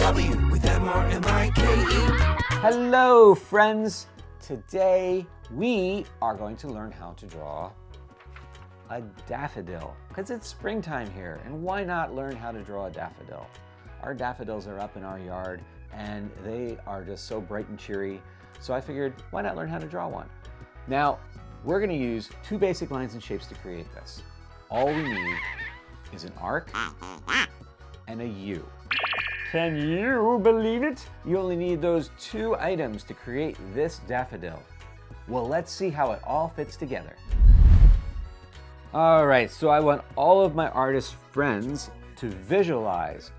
W with MRMIKE. Hello, friends. Today we are going to learn how to draw a daffodil because it's springtime here, and why not learn how to draw a daffodil? Our daffodils are up in our yard and they are just so bright and cheery, so I figured why not learn how to draw one? Now we're going to use two basic lines and shapes to create this. All we need is an arc and a U. Can you believe it? You only need those two items to create this daffodil. Well, let's see how it all fits together. All right, so I want all of my artist friends to visualize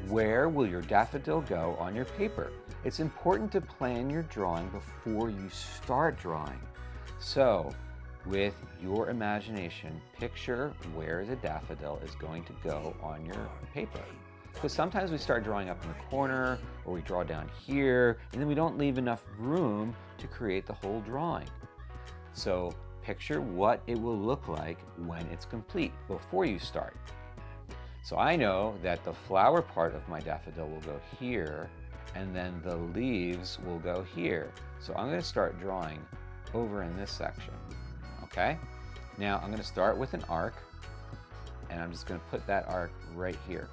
where will your daffodil go on your paper. It's important to plan your drawing before you start drawing. So, with your imagination, picture where the daffodil is going to go on your paper. Because sometimes we start drawing up in the corner, or we draw down here, and then we don't leave enough room to create the whole drawing. So picture what it will look like when it's complete before you start. So I know that the flower part of my daffodil will go here, and then the leaves will go here. So I'm going to start drawing over in this section. Okay? Now I'm going to start with an arc, and I'm just going to put that arc right here.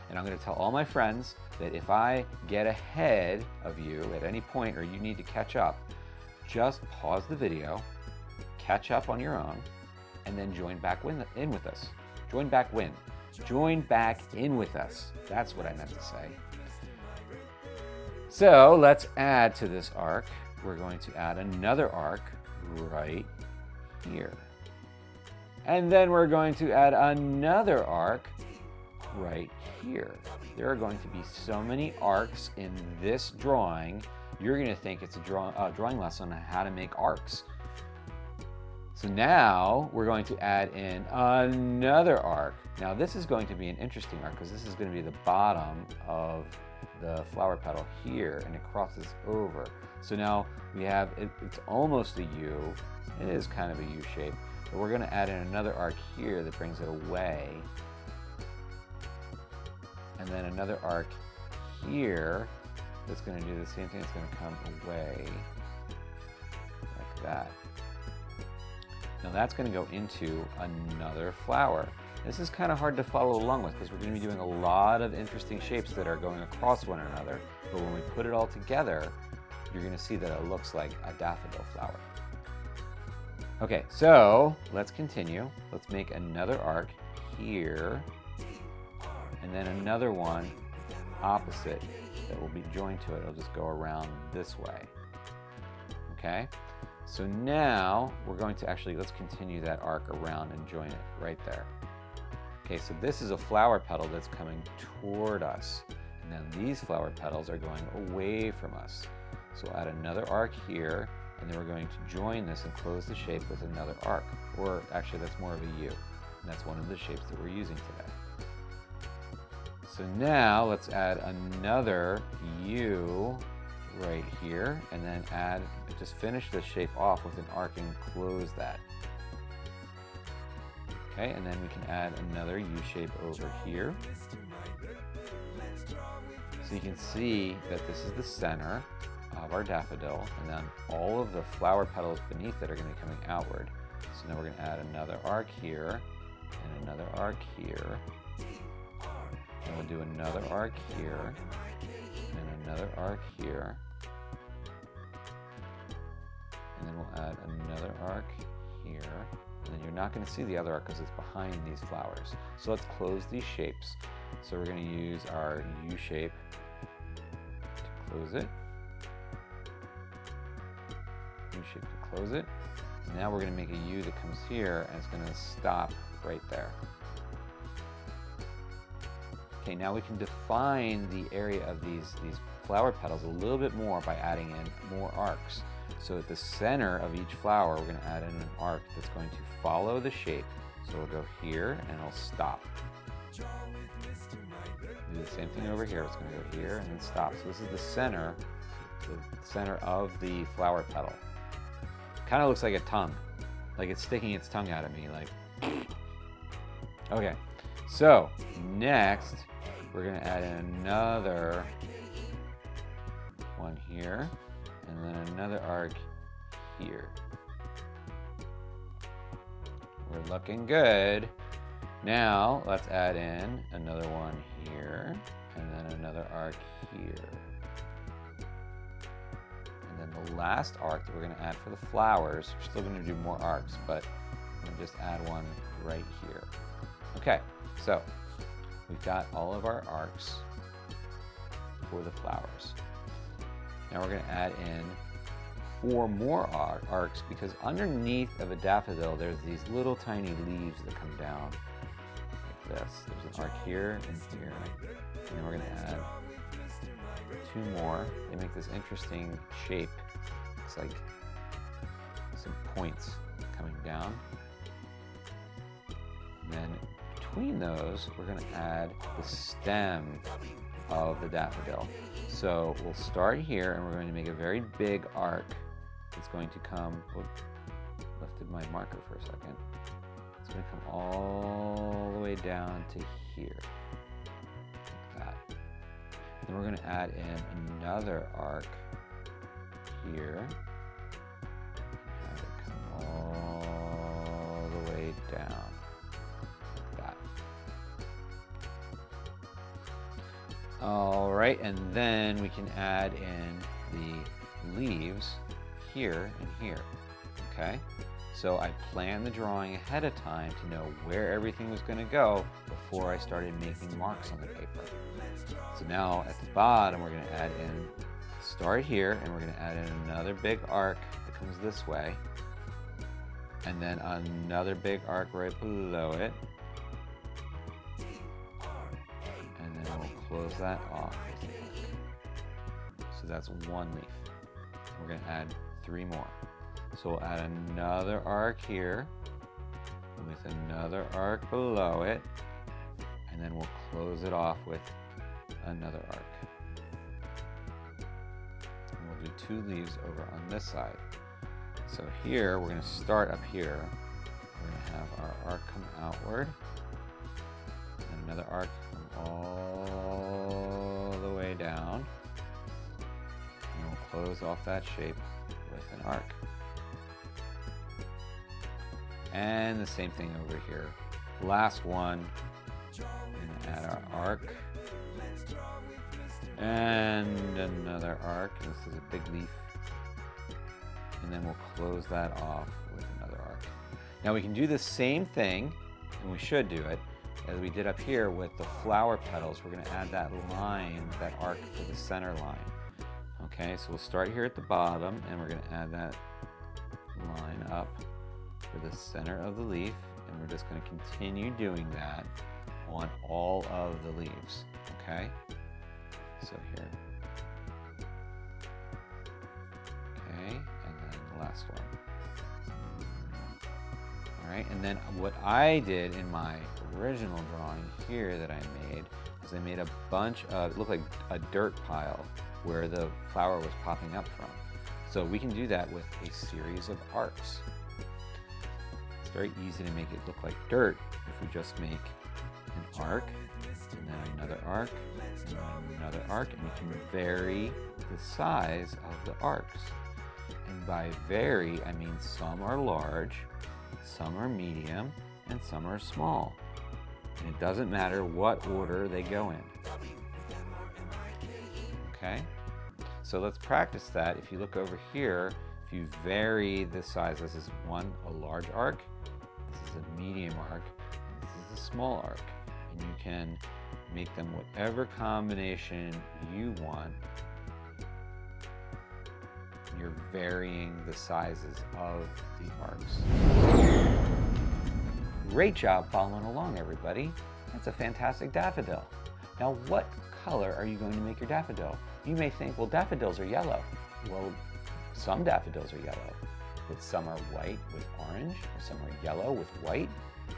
And I'm going to tell all my friends that if I get ahead of you at any point or you need to catch up, just pause the video, catch up on your own, and then join back in with us. Join back in with us. That's what I meant to say. So let's add to this arc. We're going to add another arc right here. And then we're going to add another arc right here. There are going to be so many arcs in this drawing, you're going to think it's a drawing lesson on how to make arcs. So now we're going to add in another arc. Now this is going to be an interesting arc because this is going to be the bottom of the flower petal here, and it crosses over. So now we have, it's almost a U. It is kind of a U shape, but we're going to add in another arc here that brings it away. And then another arc here that's going to do the same thing. It's going to come away like that. Now that's going to go into another flower. This is kind of hard to follow along with because we're going to be doing a lot of interesting shapes that are going across one another. But when we put it all together, you're going to see that it looks like a daffodil flower. Okay, so let's continue. Let's make another arc here. And then another one opposite that will be joined to it. It'll just go around this way. Okay? So now we're going to let's continue that arc around and join it right there. Okay, so this is a flower petal that's coming toward us. And then these flower petals are going away from us. So we'll add another arc here, and then we're going to join this and close the shape with another arc. Or actually, that's more of a U. And that's one of the shapes that we're using today. So now let's add another U right here, and then just finish the shape off with an arc and close that. Okay, and then we can add another U shape over here. So you can see that this is the center of our daffodil, and then all of the flower petals beneath it are going to be coming outward. So now we're going to add another arc here, and another arc here. And we'll do another arc here, and another arc here. And then we'll add another arc here. And then you're not going to see the other arc because it's behind these flowers. So let's close these shapes. So we're going to use our U shape to close it. U shape to close it. Now we're going to make a U that comes here, and it's going to stop right there. Okay, now we can define the area of these flower petals a little bit more by adding in more arcs. So at the center of each flower, we're going to add in an arc that's going to follow the shape. So it'll go here and it'll stop. Do the same thing over here. It's going to go here and then stop. So this is the center of the flower petal. Kind of looks like a tongue, like it's sticking its tongue out at me, like. Okay, so next we're going to add in another one here, and then another arc here. We're looking good. Now let's add in another one here, and then another arc here. And then the last arc that we're going to add for the flowers, we're still going to do more arcs, but I'm going to just add one right here. Okay, so we've got all of our arcs for the flowers. Now we're going to add in 4 more arcs, because underneath of a daffodil there's these little tiny leaves that come down like this. There's an arc here and here, and then we're going to add 2 more. They make this interesting shape. It's like some points coming down. And then between those, we're going to add the stem of the daffodil. So we'll start here, and we're going to make a very big arc. It's going to come, lifted my marker for a second. It's going to come all the way down to here, like that. Then we're going to add in another arc here. Have it come all the way down, like that. All right, and then we can add in the leaves here and here, okay? So I planned the drawing ahead of time to know where everything was going to go before I started making marks on the paper. So now at the bottom, we're going to add in, start here, and we're going to add in another big arc that comes this way, and then another big arc right below it, and then we'll close that off. So that's 1 leaf. We're going to add 3 more. So we'll add another arc here with another arc below it, and then we'll close it off with another arc. And we'll do 2 leaves over on this side. So here, we're going to start up here. We're going to have our arc come outward, and another arc come all the way down, and we'll close off that shape with an arc. And the same thing over here. Last one, we're going to add our arc, and another arc, and this is a big leaf, and then we'll close that off with another arc. Now we can do the same thing, and we should do it, as we did up here with the flower petals. We're going to add that line, that arc to the center line. Okay, so we'll start here at the bottom, and we're going to add that line up for the center of the leaf, and we're just going to continue doing that on all of the leaves. Okay, so here. Okay, and then the last one. All right, and then what I did in my original drawing here that I made is I made a bunch of, it looked like a dirt pile where the flower was popping up from. So we can do that with a series of arcs. It's very easy to make it look like dirt if we just make an arc, and then another arc, and then another arc, and we can vary the size of the arcs. And by vary, I mean some are large, some are medium, and some are small. And it doesn't matter what order they go in. Okay? So let's practice that. If you look over here, if you vary the size, this is a large arc, this is a medium arc, and this is a small arc. And you can make them whatever combination you want. You're varying the sizes of the arcs. Great job following along, everybody. That's a fantastic daffodil. Now, what color are you going to make your daffodil? You may think, well, daffodils are yellow. Well, some daffodils are yellow, but some are white with orange, or some are yellow with white.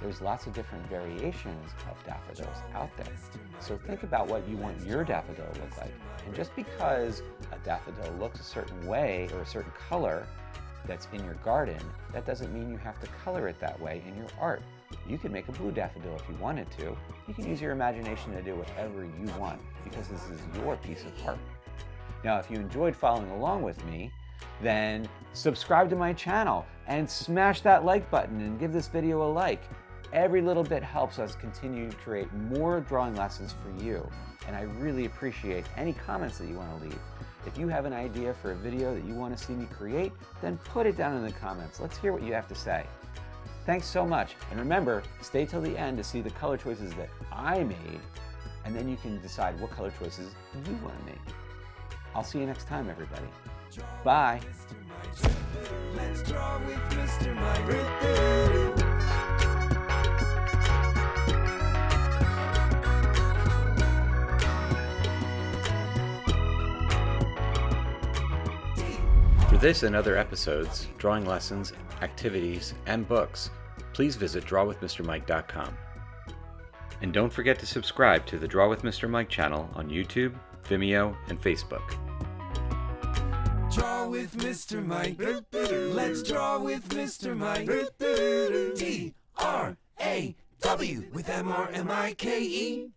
There's lots of different variations of daffodils out there. So think about what you want your daffodil to look like. And just because a daffodil looks a certain way or a certain color that's in your garden, that doesn't mean you have to color it that way in your art. You can make a blue daffodil if you wanted to. You can use your imagination to do whatever you want because this is your piece of art. Now, if you enjoyed following along with me, then subscribe to my channel and smash that like button and give this video a like. Every little bit helps us continue to create more drawing lessons for you. And I really appreciate any comments that you want to leave. If you have an idea for a video that you want to see me create, then put it down in the comments. Let's hear what you have to say. Thanks so much. And remember, stay till the end to see the color choices that I made, and then you can decide what color choices you want to make. I'll see you next time, everybody. Bye. Let's draw with Mr. Mike. For this and other episodes, drawing lessons, activities, and books, please visit drawwithmrmike.com. And don't forget to subscribe to the Draw with Mr. Mike channel on YouTube, Vimeo, and Facebook. Draw with Mr. Mike. Let's draw with Mr. Mike. D-R-A-W with M-R-M-I-K-E.